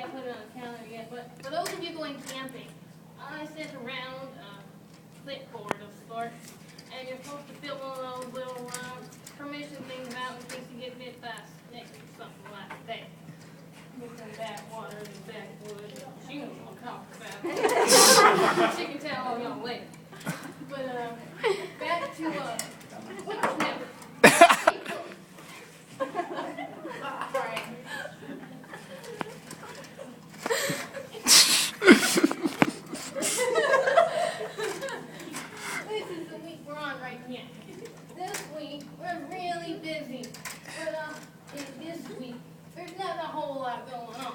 can't put it on the calendar yet, but for those of you going camping, I sent around a clipboard of sorts, and you're supposed to fill one of those little permission things out in case you get bit by a snake or something like that. With some backwater and backwoods. She knows what I'm talking about. She can tell all y'all later. But back to Whippersnapper. Right. This is the week we're on right now. This week we're really busy. But in this week there's not a whole lot going on.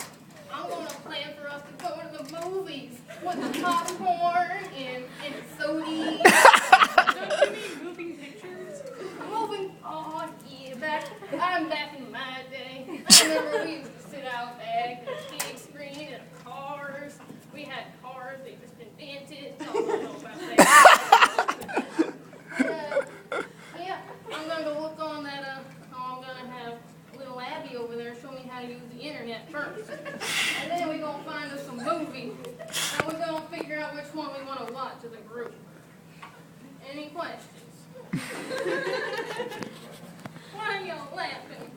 I'm going to plan for us to go to the movies with the popcorn and sodies. Don't you mean moving pictures? Moving, oh yeah, I'm back in my day. I remember we used to sit out back in the big screen in cars. We had cars, they just invented. I don't know about that. Yeah, I'm going to look on that, I'm going to have little Abby over there show me how to use the internet first. And then we're going to find us some movies. And we're going to figure out which one we want to watch as a group. Any questions? Why are y'all laughing?